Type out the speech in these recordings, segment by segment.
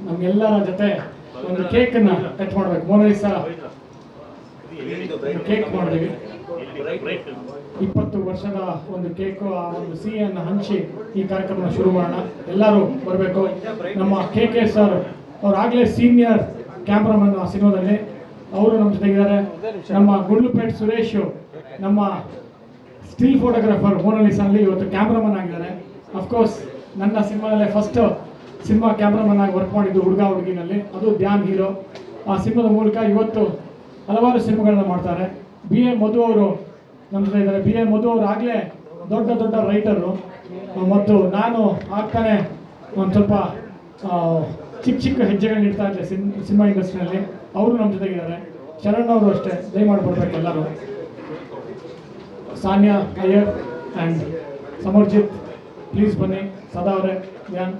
ನಮ್ಗೆಲ್ಲರ ಜೊತೆ ಒಂದು ಕೇಕನ್ನು ಕಟ್ ಮಾಡಬೇಕು. ಮೊನಾಲಿಸಾ ಕೇಕ್ ಮಾಡಿದ್ವಿ. 20 ವರ್ಷದ ಒಂದು ಕೇಕು, ಆ ಒಂದು ಸಿಹಿಯನ್ನು ಹಂಚಿ ಈ ಕಾರ್ಯಕ್ರಮ ಶುರು ಮಾಡೋಣ. ಎಲ್ಲರೂ ಬರಬೇಕು. ನಮ್ಮ KK ಸರ್ ಅವರಾಗಲೇ ಸೀನಿಯರ್ ಕ್ಯಾಮ್ರಾಮನ್ ಆ ಸಿನಿಮಾದಲ್ಲಿ, ಅವರು ನಮ್ಮ ಜೊತೆಗಿದ್ದಾರೆ. ನಮ್ಮ ಗುಂಡ್ಲುಪೇಟ್ ಸುರೇಶ್ ನಮ್ಮ ಸ್ಟಿಲ್ ಫೋಟೋಗ್ರಾಫರ್ ಮೊನಾಲಿಸಾನಲ್ಲಿ ಇವತ್ತು ಕ್ಯಾಮ್ರಾಮನ್ ಆಗಿದ್ದಾರೆ. ಅಫ್ಕೋರ್ಸ್ ನನ್ನ ಸಿನಿಮಾದಲ್ಲೇ ಫಸ್ಟ್ ಸಿನಿಮಾ ಕ್ಯಾಮ್ರಾಮನ್ ಆಗಿ ವರ್ಕ್ ಮಾಡಿದ್ದು ಹುಡುಗ ಹುಡುಗಿನಲ್ಲಿ, ಅದು ಧ್ಯಾನ್ ಹೀರೋ. ಆ ಸಿನಿಮಾದ ಮೂಲಕ ಇವತ್ತು ಹಲವಾರು ಸಿನಿಮಾಗಳನ್ನ ಮಾಡ್ತಾರೆ. BA ಮಧು ಅವರು ನಮ್ಮ ಜೊತೆ ಇದ್ದಾರೆ. BA ಮಧು ಅವರು ಆಗಲೇ ದೊಡ್ಡ ದೊಡ್ಡ ರೈಟರು, ಮತ್ತು ನಾನು ಆಗ್ತಾನೆ ಒಂದು ಸ್ವಲ್ಪ ಚಿಕ್ಕ ಚಿಕ್ಕ ಹೆಜ್ಜೆಗಳನ್ನ ಇಡ್ತಾ ಇದ್ದೆ ಸಿನಿಮಾ ಇಂಡಸ್ಟ್ರಿನಲ್ಲಿ. ಅವರು ನಮ್ಮ ಜೊತೆಗಿದ್ದಾರೆ. ಶರಣ್ ಅವರು ಅಷ್ಟೇ, ದಯಮಾಡಿ ಬರ್ಬೇಕು ಎಲ್ಲರೂ. ಸಾನ್ಯಾ ಅಯ್ಯರ್ ಆ್ಯಂಡ್ ಸಮರ್ಜಿತ್ ಪ್ಲೀಸ್ ಬನ್ನಿ. ಸದಾ ಅವರೇ, ಧ್ಯಾನ್.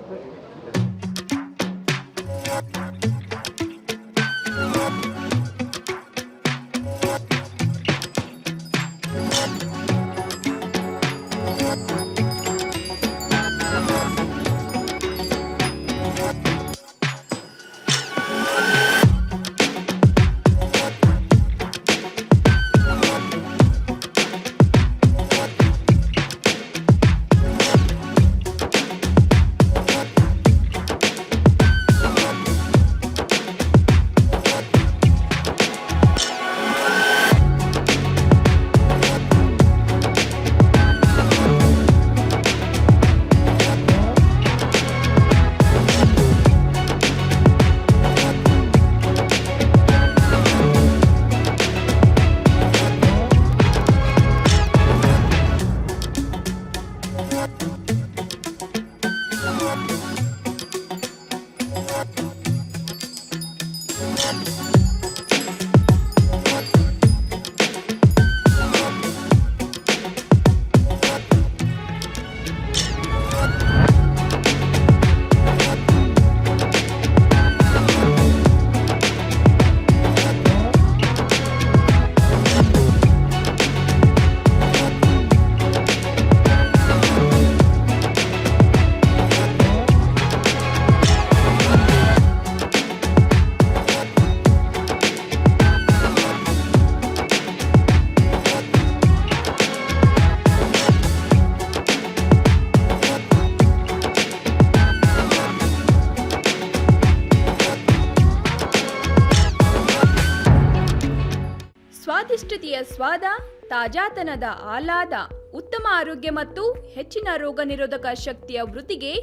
ಸ್ವಾದಿಷ್ಟತೆಯ ಸ್ವಾದ, ತಾಜಾತನದ ಆಹ್ಲಾದ, ಉತ್ತಮ ಆರೋಗ್ಯ ಮತ್ತು ಹೆಚ್ಚಿನ ರೋಗ ನಿರೋಧಕ ಶಕ್ತಿಯ ವೃದ್ಧಿಗೆ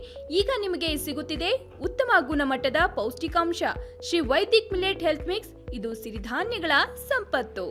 ಈಗ ನಿಮಗೆ ಸಿಗುತ್ತಿದೆ ಉತ್ತಮ ಗುಣಮಟ್ಟದ ಪೌಷ್ಟಿಕಾಂಶ. Shri Vaidik millet health mix. ಇದು ಸಿರಿಧಾನ್ಯಗಳ ಸಂಪತ್ತು.